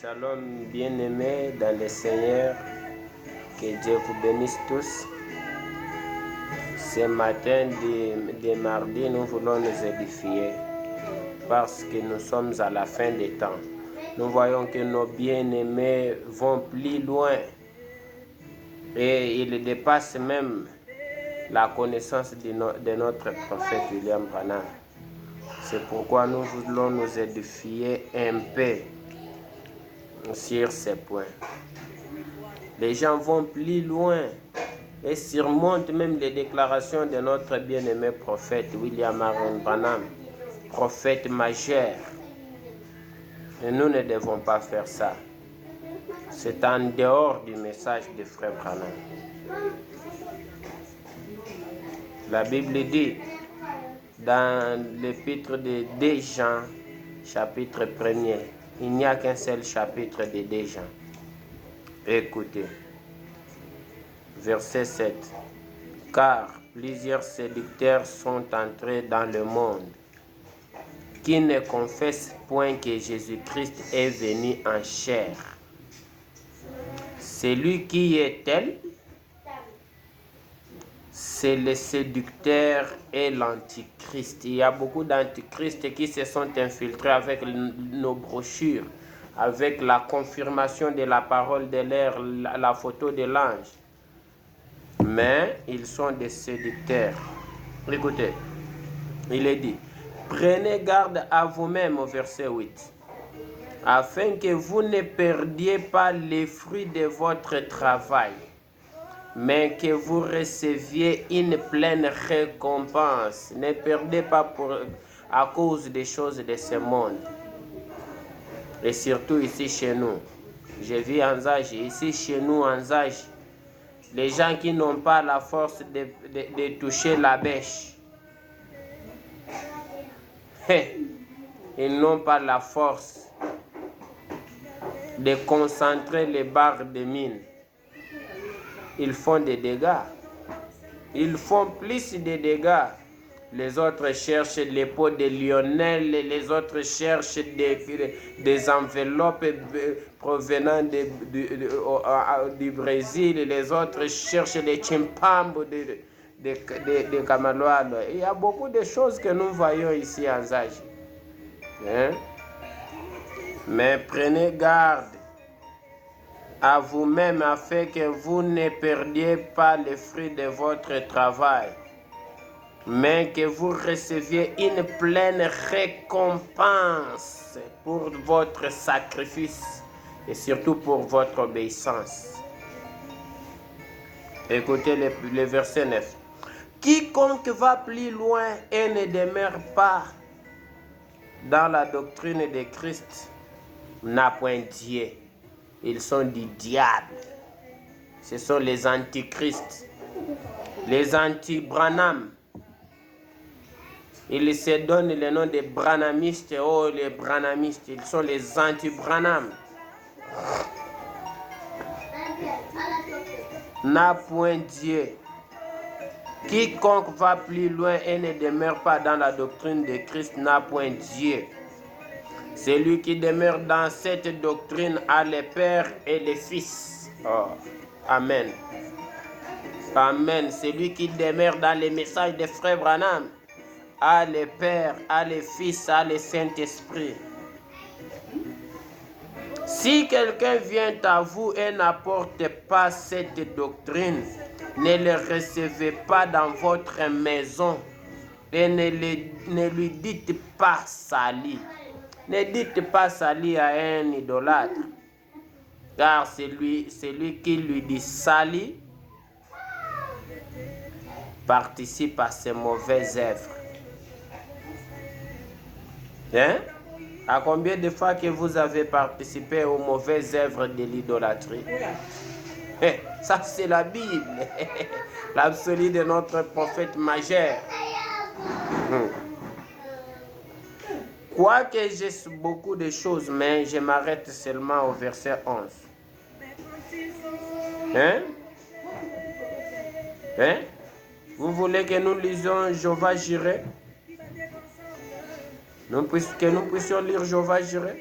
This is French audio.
Shalom bien-aimés dans le Seigneur, que Dieu vous bénisse tous. Ce matin de mardi, nous voulons nous édifier parce que nous sommes à la fin des temps. Nous voyons que nos bien-aimés vont plus loin et ils dépassent même la connaissance de notre prophète William Branham. C'est pourquoi nous voulons nous édifier un peu sur ces points. Les gens vont plus loin et surmontent même les déclarations de notre bien-aimé prophète William Branham, prophète majeur. Et nous ne devons pas faire ça. C'est en dehors du message de frère Branham. La Bible dit dans l'épître de 2 Jean, chapitre 1er, il n'y a qu'un seul chapitre de 2 Jean. Écoutez, verset 7. Car plusieurs séducteurs sont entrés dans le monde, qui ne confessent point que Jésus-Christ est venu en chair. Celui qui est tel, c'est le séducteur et l'antichrist. Il y a beaucoup d'antichrists qui se sont infiltrés avec nos brochures, avec la confirmation de la parole de l'air, la photo de l'ange. Mais ils sont des séducteurs. Écoutez, il est dit, prenez garde à vous-même au verset 8, afin que vous ne perdiez pas les fruits de votre travail, mais que vous receviez une pleine récompense. Ne perdez pas à cause des choses de ce monde. Et surtout ici chez nous. Je vis en Zage, ici chez nous en Zage, les gens qui n'ont pas la force de toucher la bêche. Ils n'ont pas la force de concentrer les barres de mine. Ils font des dégâts. Ils font plus de dégâts. Les autres cherchent les pots de Lionel, les autres cherchent des enveloppes provenant du Brésil, les autres cherchent des chimpambos de Kamaloalo. Il y a beaucoup de choses que nous voyons ici en Zage. Mais prenez garde à vous-même afin que vous ne perdiez pas les fruits de votre travail, mais que vous receviez une pleine récompense pour votre sacrifice et surtout pour votre obéissance. Écoutez le verset 9. Quiconque va plus loin et ne demeure pas dans la doctrine de Christ n'a point Dieu. Ils sont du diable. Ce sont les antichrists, les anti-Branham. Ils se donnent le nom de Branhamistes. Oh, les Branhamistes, ils sont les anti-Branham. N'a point Dieu. Quiconque va plus loin et ne demeure pas dans la doctrine de Christ n'a point Dieu. Celui qui demeure dans cette doctrine a le Père et le Fils. Oh, amen. Amen. Celui qui demeure dans les messages de frère Branham a le Père, a le Fils, a le Saint-Esprit. Si quelqu'un vient à vous et n'apporte pas cette doctrine, ne le recevez pas dans votre maison et ne lui dites pas sali. Ne dites pas sali à un idolâtre, car celui qui lui dit sali participe à ses mauvaises œuvres. À combien de fois que vous avez participé aux mauvaises œuvres de l'idolâtrie? Ça c'est la Bible, l'absolu de notre prophète majeur. Quoique j'ai beaucoup de choses, mais je m'arrête seulement au verset 11. Vous voulez que nous lisions Jéhovah Jireh? Que nous puissions lire Jéhovah Jireh?